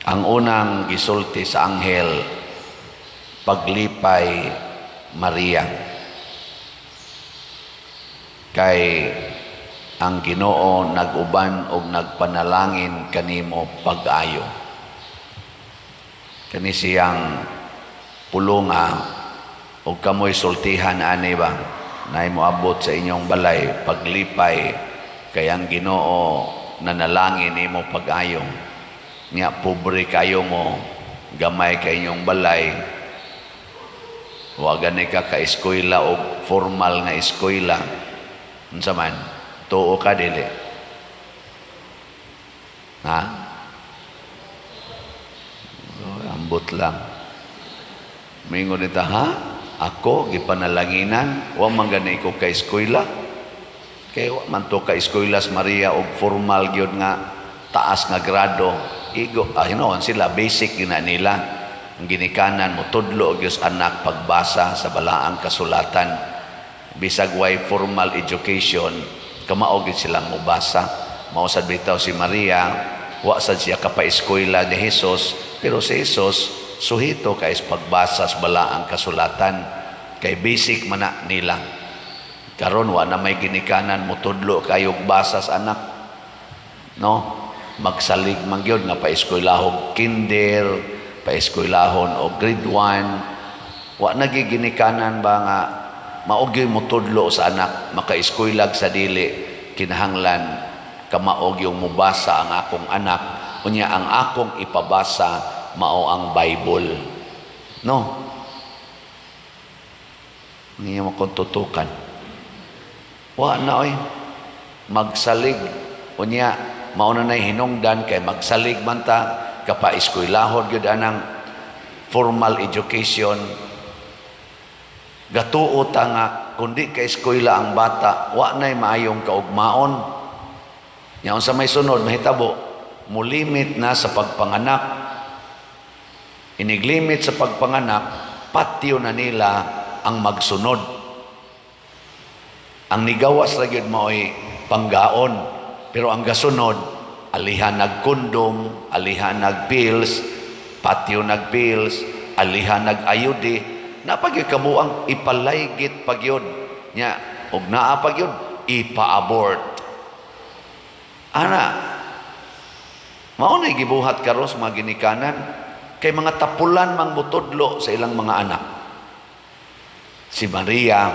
Ang unang gisulti sa anghel paglipay Maria, kay ang Ginoo nag-uban og nagpanalangin kanimo pag-ayo. Kani siyang pulunga og kamoy sultihan ani ba nay moabot sa inyong balay paglipay, kay ang Ginoo nanalangin nimo pag-ayo. Nya pobre kayo mo, gamay kay inyong balay, wa gani ka eskwela og formal nga eskwela. Unsa man tuo ka dili? Ha? Ambot lang. Mingon nita, ha? Ako gipanalanginan, wa man gani ko ka eskwela. Kay wa man to ka eskwela Maria og formal gyud nga taas nga grado. Igo, hinoon sila, basic gina nila. Ang ginikanan mo, tudlo og Diyos anak pagbasa sa balaang kasulatan. Bisag way formal education, kamaogid silang mubasa. Mausad bitaw si Maria, wa sad siya kapa-eskwela ni Jesus, pero si Jesus, suhito kay pagbasa sa balaang kasulatan. Kay basic man na nila. Karon wa na may ginikanan mo, tudlo kayog basa sa anak. No? Magsalig man gyud nga pa-eskwelahon kinder, pa-eskwelahon o grade 1. Wa nagiginikanan ba nga maog gyud mo tudlo sa anak, maka-eskwelag sa dili, kinahanglan kamaog yung mubasa ang akong anak, unya ang akong ipabasa mao ang Bible. No? Hindi mo kong tutukan. Wa na oy, magsalig, unya mauna na hinungdan kay magsalig man ta kapa-eskwelahon gyud anang formal education. Gatuo ta nga kundi ka eskwela ang bata, wa nay maayong kaugmaon. Nya unsa may sunod mahitabo, mulimit na sa pagpanganak. Iniglimit sa pagpanganak, patio na nila ang magsunod. Ang nigawas ra gyud maoy panggaon. Pero ang gasunod, alihan nagkondom, alihan nagpills, patio nagpills, alihan nagayudi, napagyud kamo ang ipalaygit pagyud nya og naa pagyud ipa-abort. Ana, mao nay gibuhat karon sa mga ginikanan kay mga tapulan mang butodlo sa ilang mga anak. Si Maria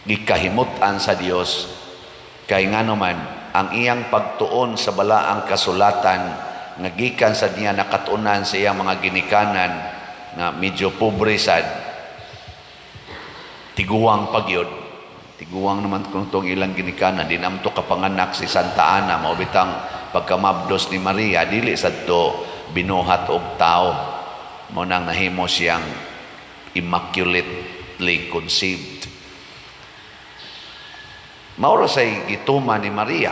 gikahimutan sa Dios. Kay nga naman, ang iyang pagtuon sa balaang kasulatan, nagikan sa niya nakatunan sa iyang mga ginikanan, na medyo pobre sad, tiguang pagyod. Tiguang naman kung itong ilang ginikanan, di naman ito kapanganak si Santa Ana, maubitang pagkamabdos ni Maria, dili sad to binuhat og tao. Munang nahimo siyang immaculately conceived. Maura say gituma ni Maria,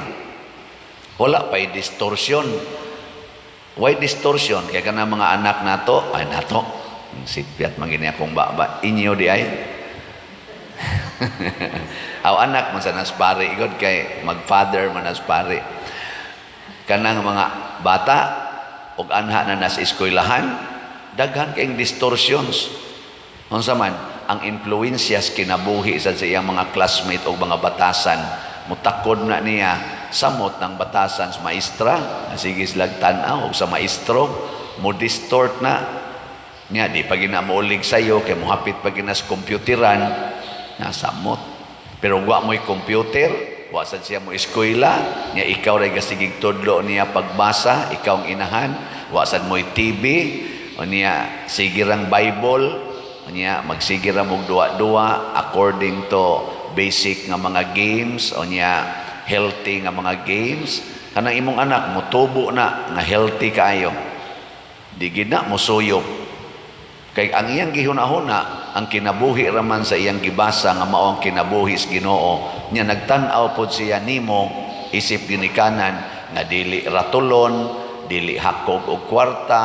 wala pa'y distortion. Why distortion? Kaya ka na mga anak nato, ay nato, sipyat magini akong baba, inyo di ay. Aw anak man sa naspari, igod kay mag-father man naspari. Kanang mga bata, og anha na nas eskwelahan, daghan kayong distortions. Unsa man, ang influensyas kinabuhi sa iyang mga classmate o mga batasan, mutakod na niya samot ng batasan sa maestra, sige silang tanaw sa maestro, mo distort na niya, di pag ginamaulig sa'yo, kay muhapit pag ginas computeran, nasamot. Pero wa mo'y computer, wasan siya mo eskwela, niya ikaw ray gasigig tudlo niya pagbasa, ikaw ang inahan, wasan mo'y TV, o niya sigirang Bible, niya magsigira mong duwa-duwa according to basic nga mga games o niya healthy nga mga games. Kanang imong anak motubo na nga healthy kaayo, di gid na mosuyop kay ang iyang gihuna-huna ang kinabuhi raman sa iyang gibasa nga mao ang kinabuhi sa Ginoo niya. Nagtan-aw pod siya nimo isip ginikanan nga dili ratulon, dili hakog og kwarta,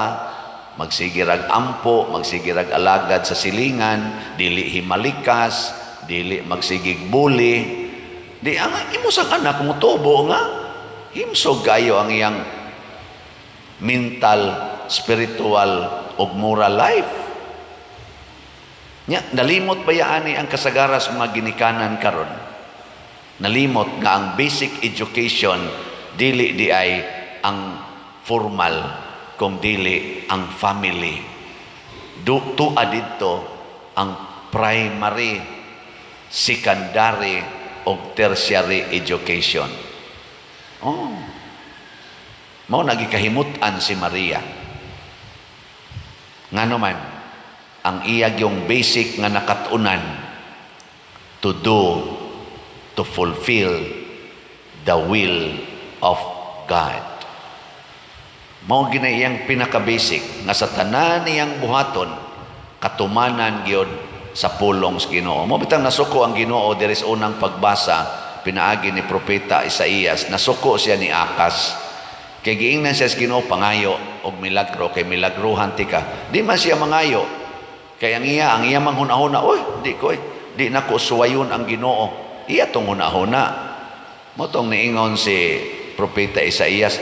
magsigirag ampo, magsigirag alagad sa silingan, dili himalikas, dili magsigig bully. Di ang imo sang anak mo tubo nga himsog kayo ang iyang mental, spiritual, ug moral life. Nya, nalimot ba yaani ang kasagaran sa mga ginikanan karon? Nalimot nga ang basic education dili di ay ang formal, kung dili ang family. Tuwa dito ang primary, secondary, o tertiary education. Oh. Mao nagikahimutan si Maria. Ngano man ang iyag yung basic nga nakatunan to fulfill the will of God. Mao ginayang pinaka-basic nga sa tanan niyang buhaton katumanan gyud sa pulong sa Ginoo. Mo bitang nasuko ang Ginoo diri sa unang pagbasa pinaagi ni propeta Isaías, nasuko siya ni Akas. Kay giingnan siya sa Ginoo pangayo og milagro, kay milagruhan ti ka. Di man siya mangayo. Kay ang iya manghunahuna, di nako suwayon ang Ginoo. Iya tong hunahuna. Mo tong niingon si propeta Isaías,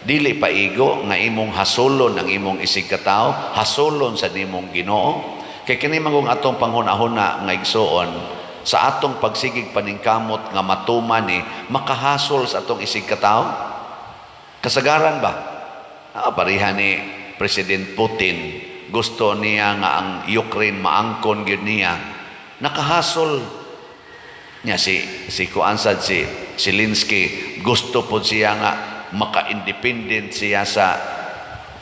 dili pa igo nga imong hasulon ang imong isig katao, hasulon sa nimong Ginoo. Kay kini magong atong panghunahuna nga igsuon sa atong pagsigig paningkamot nga matuman ni makahasol sa atong isig katao. Kasagaran ba? Parihan ni President Putin, gusto niya nga ang Ukraine maangkon gyud niya. Nakahasol niya si Zelensky, gusto po siya nga maka-independent siya sa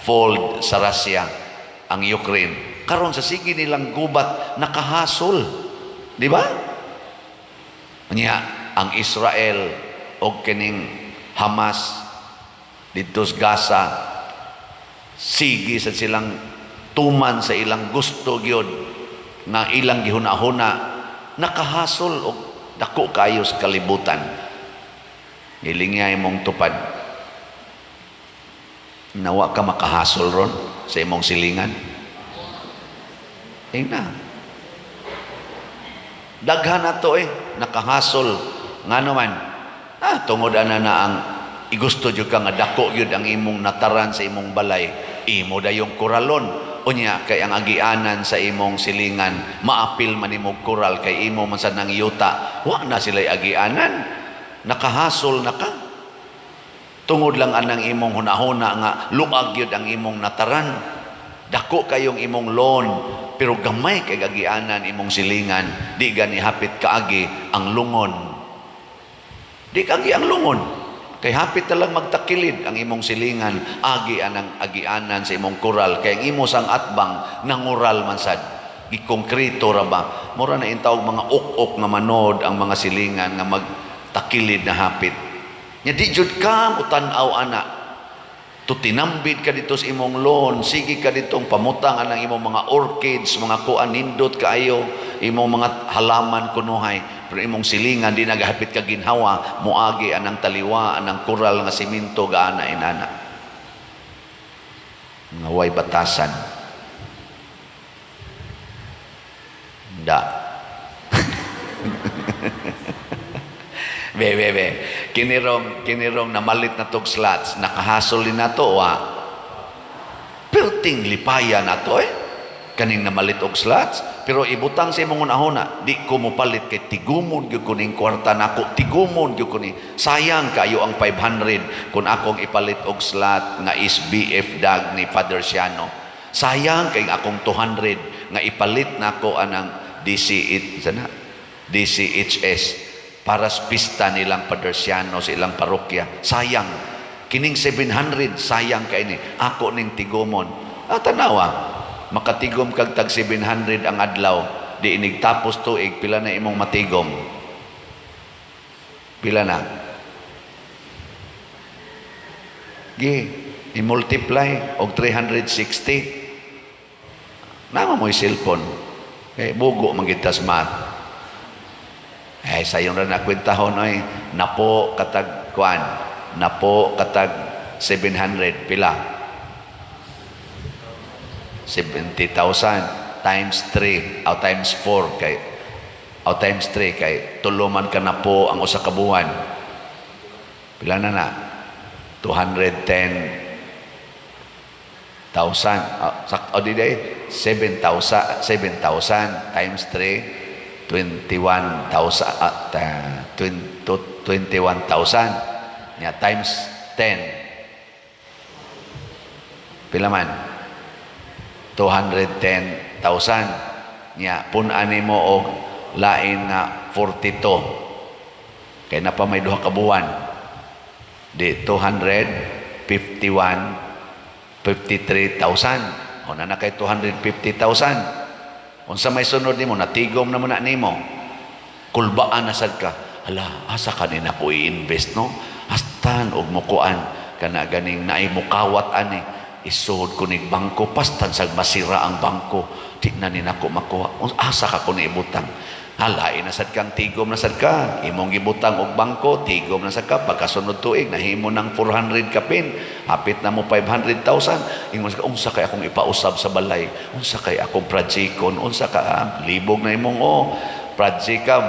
fold sa Russia ang Ukraine. Karon sa sige nilang gubat nakahasol, di ba? Niya ang Israel o kining Hamas dito sa Gaza, sige sa silang tuman sa ilang gusto gyud nga ilang gihuna-huna, nakahasol og dako kayo sa kalibutan. Hilingay mong tupad. Nawa ka makahasol ron sa imong silingan. Na. Daghan na to nakahasol. Nga naman, tungod na ang igusto jud ka nga dako yun ang imong nataran sa imong balay, imo dayong kuralon. Unya, kay ang agianan sa imong silingan, maapil man imong kural, kay imo man sa nang yuta, wa na sila'y agianan. Nakahasol na ka. Tungod lang anang imong hunahuna nga, luag yun ang imong nataran. Dako kayong imong loan, pero gamay kay agianan imong silingan, di gani hapit kaagi ang lungon. Di kaagi ang lungon. Kay hapit talang magtakilid ang imong silingan, agi anang agianan sa imong kural, kay ang imo sang atbang nangural man sad. Gikongkrito ra ba? Mura na intawag mga ok-ok nga manod ang mga silingan nga magtakilid na hapit. Nya di jud ka utanaw ana. Tutinambid ka dito sa imong loan, sige ka ditong pamutang anang imong mga orchids, mga kuan nindot kaayo, imong mga halaman kunuhay, pero imong silingan di nagahapit ka ginhawa, muagi anang taliwa, anang kural nga siminto gaana inana. Nga way batasan. Da. Kinirong namalit na tog slots, nakahasol din na to, perting lipaya na to kaning namalit og slots, pero ibutang sa imong unahuna, di ko mo palit kay tigumon gyud ko ning kwarta nako, tigumon gyud ko ni, sayang kayo ang 500 kung akong ipalit og slot nga is BF dag ni Father Siano, sayang kay akong 200 nga ipalit nako anang DCHS para sa pista nilang Padersiano sa ilang parokya. Sayang. Kining 700, sayang kay ni. Ako ning tigomon. Tanawa, makatigom kag tag 700 ang adlaw. Di inig tapos tuig, pila na imong matigom? Pila na? I-multiply og 360. Nama mo'y cellphone. Kaya bugo magitas math. Sayong rin nakwentahon napo katag kuan, napo katag 700 pila 70,000 times 3 o times 4 kay o times 3 kay tuluman ka na po ang usa ka buwan, pila na 210 di day 7,000 times 3, 21,000 21,000 nya times 10 pila man 210,000 nya pun-an nimo og lain nga 42 kay na pa may duha ka buwan di 53,000 o na kay 250,000 unsa may sunod nimo natigom na mo na nimo kulbaan na sad ka hala asa ka ni nako i-invest no hastan og mukuan kana ganing naay mukawat ani isuod ko ning bangko pastan sag masira ang bangko di na ni nako makuha asa ka ko ni ibutang halain na sad kang tigom na sad ka imong gibutang og bangko tigom na sad ka pagkasunod tuig nahimo ng 400 ka pin hapit na mo 500,000 ingon ka unsa kay akong ipausab sa balay unsa kay akong projecton unsa ka libog na imong project ka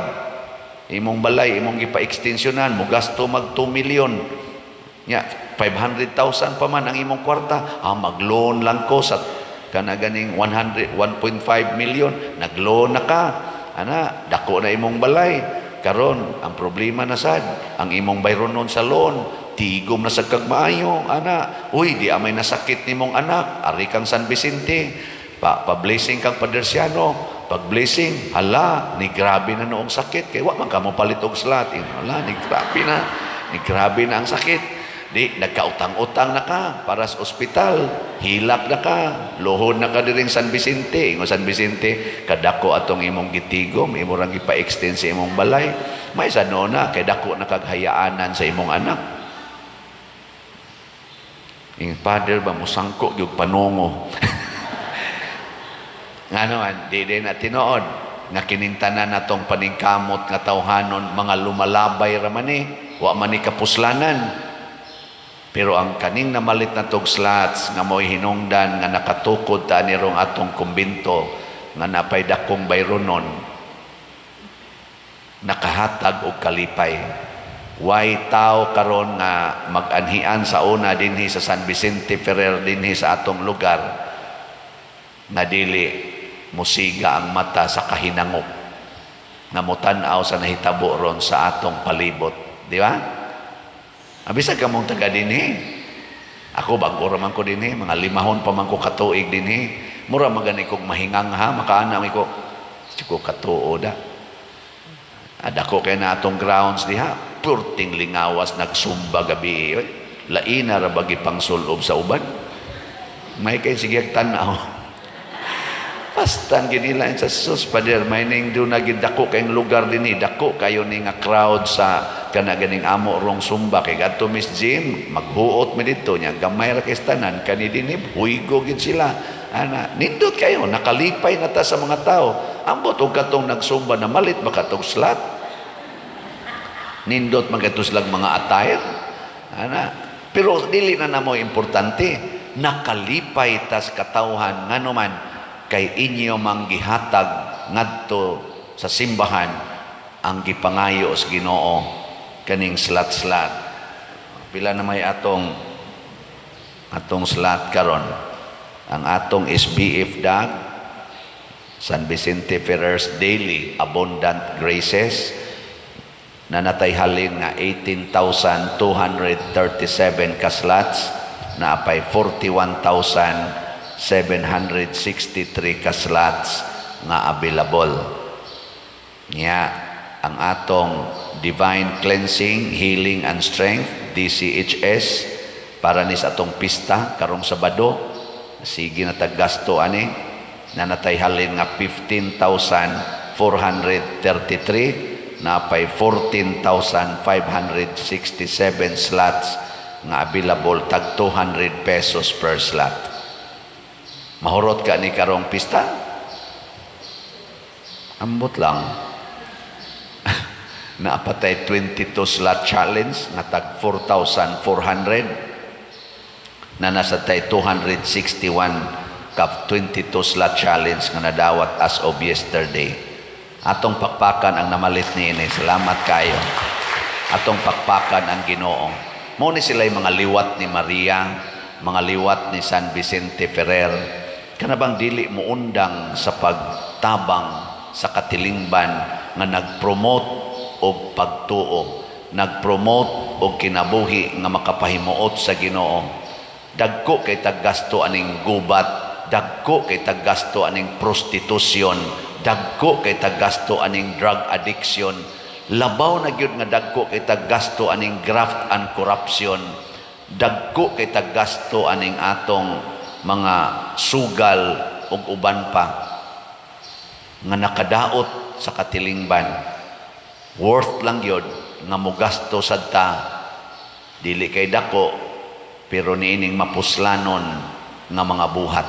imong balay imong gipa-extensionan mo gasto mag 2 million nya 500,000 pa man ang imong kwarta mag-loan lang ko sa kana ganing 1.5 million nag-loan na ka ana dako na imong balay karon ang problema na sad ang imong bayronon sa loan tigom na sa kag maayo ana uy di amay nasakit nimong anak ari kang San Vicente pa-blessing kang Padersiano pag-blessing hala ni grabe na noong sakit kay wa man ka mo palit og slot hala ni grabe na ang sakit di nagkautang-utang na ka para sa ospital hilak na ka luhod na ka diring San Vicente ingon San Vicente kadako atong imong gitigom imo rang gipa-extend sa imong balay may sano na kay dako na kaghayaanan sa imong anak ing father ba mo sangko gyud panungo ngano man di na tinuod nga kining tanan natong paningkamot nga tawhanon mga lumalabay ra man wa man ni kapuslanan. Pero ang kaning namalit na tog slots nga mo'y hinungdan nga nakatukod ta nirong atong kumbinto nga napay dakong bayronon nakahatag og kalipay. Way tao karon nga mag-anhian sa una dinhi sa San Vicente Ferrer dinhi sa atong lugar na dili musiga ang mata sa kahinangop nga motan-aw sa nahitabo ron sa atong palibot, di ba? Bisag ka mong taga dinhi. Ako bago raman ko dinhi, mga 5 pa man ko katuig dinhi. Mura magani kog mahingang ha, makaana mi ko. Siko katuo da. Adako kay na atong grounds diha, purting lingawas nagsumba gabi. Laina ra bagi pangsulob sa uban. May kay sige tanaw. Pastan ginila sa sus pader may ning do na gid dako kay lugar dinhi, dako kayo ni nga crowd sa kana ganing amo rong sumba kay adto Miss Jim magbuot mi dito nya gamay ra kay tanan kani dinhi huygo gid sila ana nindot kayo nakalipay na ta sa mga tao ambot og katong nagsumba na malit makatog slot nindot magatuslag mga attire ana pero dili na namo importante nakalipay tas katawhan ngano man kay inyo manggihatag ngadto sa simbahan ang gipangayo sa Ginoo kaning slot pila na may atong slot karon ang atong SBF dag San Vicente Ferrer's Daily Abundant Graces na natay halin nga 18,237 ka slots na apay 41,763 ka slots nga available niya ang atong Divine Cleansing, Healing and Strength DCHS para ni sa atong pista karong Sabado sige na taggasto ani na natay halin nga 15,433 na pay 14,567 slots nga available tag 200 pesos per slot. Mahurot ka ni karong pista? Ambot lang. Naapatay 22 slot challenge nga tag 4,400 na nasa tay 261 ka 22 slot challenge nga nadawat as of yesterday. Atong pakpakan ang namalit ni ini. Salamat kayo. Atong pakpakan ang Ginoo. Mo ni sila yung mga liwat ni Maria mga liwat ni San Vicente Ferrer, kanabang dili mo undang sa pagtabang sa katilingban nga nag-promote og pagtuo, nag-promote og kinabuhi nga makapahimuot sa Ginoo. Dagko kay taggasto aning gubat, dagko kay taggasto aning prostitusyon, dagko kay taggasto aning drug addiction, labaw na gyud nga dagko kay taggasto aning graft and corruption, dagko kay taggasto aning atong mga sugal ug uban pa nga nakadaot sa katilingban. Worth lang yun nga mogasto sad ta, dili kay dako pero niining mapuslanon nga mga buhat.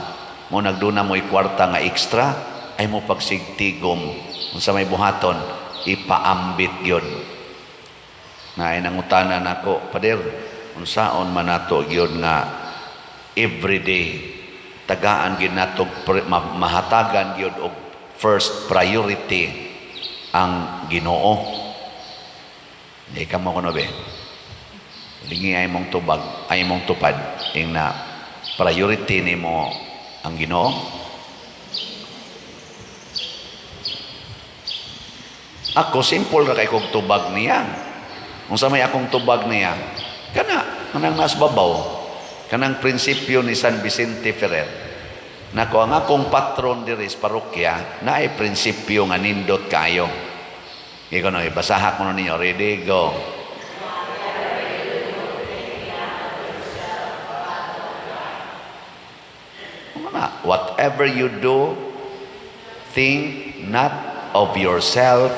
Mo nagduna mo kwarta nga extra ay mo pagsigtigom unsa may buhaton ipaambit gyud. Na nangutana nako, Pader, unsaon man nato gyud nga everyday tagaan gyud nato mahatagan gyud og first priority ang Ginoo. Di ka mo kuno be. Lingi ay mong tubag, ay mong tupad ing na priority nimo ang Ginoo. Ako simple ra kay kog tubag niya. Unsa may akong tubag niya? Kanang nas babaw. Kanang prinsipyo ni San Vicente Ferrer. Nako ang akong patron diri sa parokya na ay prinsipyo nga nindot kayo. Ikaw no, basaha ko ninyo. Ready, go. Whatever you do, think not of yourself,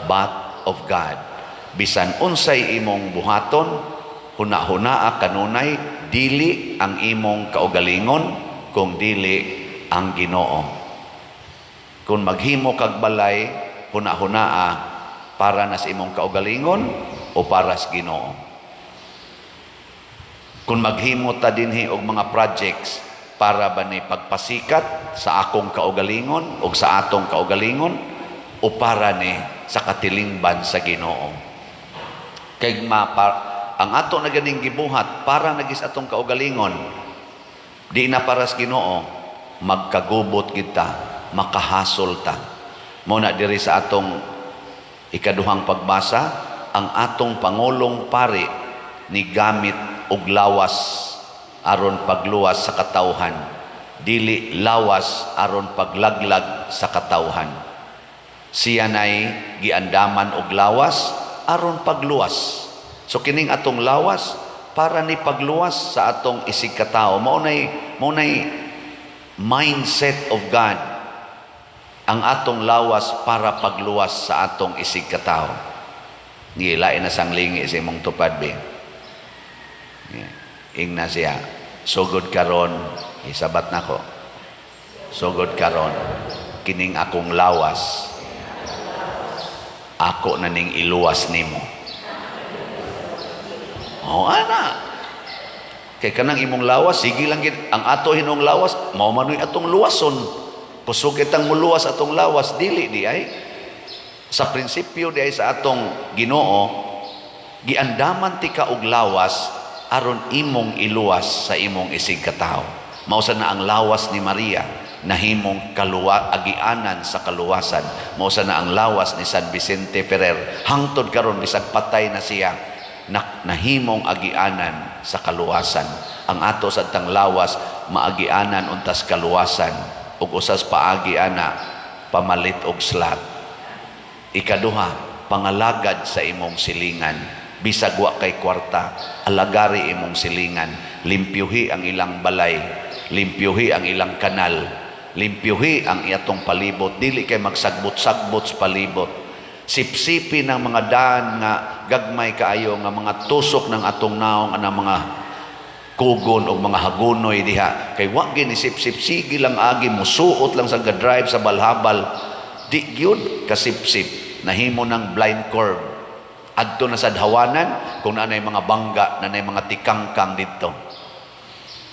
but of God. Bisan unsay imong buhaton, huna-hunaa kanunay, dili ang imong kaugalingon, kung dili ang Ginoo. Kung maghimo kag balay, huna-hunaa para na sa imong kaugalingon o para sa Ginoo. Kung maghimo ta dinhi og mga projects para ba ni pagpasikat sa akong kaugalingon o sa atong kaugalingon o para ni sa katilingban sa Ginoo. Kay ang ato na ganing gibuhat para nagis atong kaugalingon, di na para sa Ginoo, magkagubot kita, makahasol ta. Muna diri sa atong ikaduhang pagbasa, ang atong Pangulong Pari ni gamit og lawas aron pagluwas sa katawhan, dili lawas aron paglaglag sa katawhan. Siya nay giandaman og lawas aron pagluwas. So kining atong lawas para ni pagluwas sa atong isig katawo. Mao nay mindset of God. Ang atong lawas para pagluwas sa atong isig katawo. Gilain na sang lingi sa imong tupad be. Ingna siya, sugod karon, isabat nako. Sugod karon, kining akong lawas, ako na ning iluwas nimo. O ana, kay kanang imong lawas, sige lang ang ato hinong lawas, mao manoy atong luwason. Kusog kitang muluwas atong lawas, dili di ay. Sa prinsipyo di ay sa atong Ginoo, giandaman ti ka og lawas aron imong iluwas sa imong isig katao. Mausa na ang lawas ni Maria nahimong agianan sa kaluwasan. Mausa na ang lawas ni San Vicente Ferrer hangtod karon bisag patay na siya nahimong agianan sa kaluwasan. Ang ato sa tang lawas maagianan untas kaluwasan ug usas paagi ana pamalit og slat. Ikaduha, pangalagad sa imong silingan. Bisag wa kay kwarta, alagari imong silingan, limpyuhi ang ilang balay, limpyuhi ang ilang kanal, limpyuhi ang iyatong palibot, dili kay magsagbot-sagbot sa palibot. Sipsipi ng mga daan nga gagmay kaayo nga mga tusok ng atong naong anang mga kugon o mga hagunoy diha. Kay wa gini sip-sip, sige lang agi, musuot lang sa drive sa balhabal, di gyud kasip-sip, nahimo ng blind curve. Adto na sa dhawanan kung nanay mga bangga, nanay mga tikangkang dito.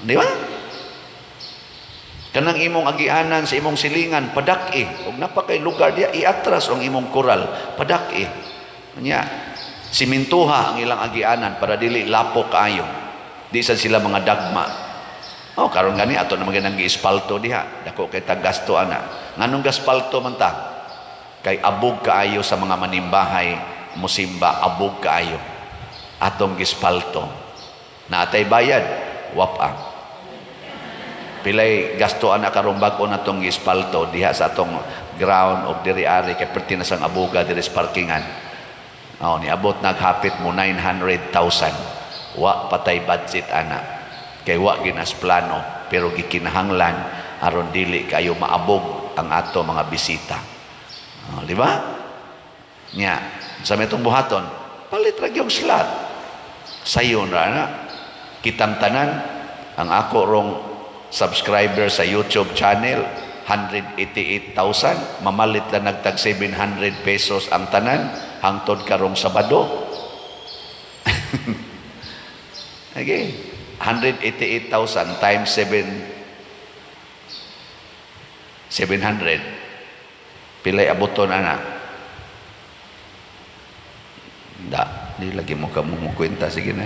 Di ba? Kanang imong agianan sa imong silingan, padaki. Huwag napakay lugar diya, iatras ang imong koral, padaki. Kanya, simintuha ang ilang agianan para dili lapok kayo. Di sa sila mga dagma. Oh, karon gani ato na maganang giispalto diha. Dako kay tagasto ana. Nganong gaspalto man ta? Kay abog kaayo sa mga manimbahay, musimba abog kaayo. Atong gispalto. Natay bayad, wapa. Pilay gasto ana karong bag-o natong gispalto diha sa atong ground of diri ari kay perti na sang abuga diri sa parkingan. Oh, niabot naghapit mo 900,000. Wa patay budget ana. Kay wa ginas plano pero gikinahanglan aron dili kayo maabog ang ato mga bisita. Oh, di ba? Nya, sa metong buhaton, palit ra gyud slot. Sayon ra na kitang tanan ang ako rong subscriber sa YouTube channel 188,000, mamalit lang nagtag 700 pesos ang tanan hangtod karong Sabado. Okay, 188,000 times 700. Pilay abuton ana. Da, di lagi mo ka mo kwenta sige na.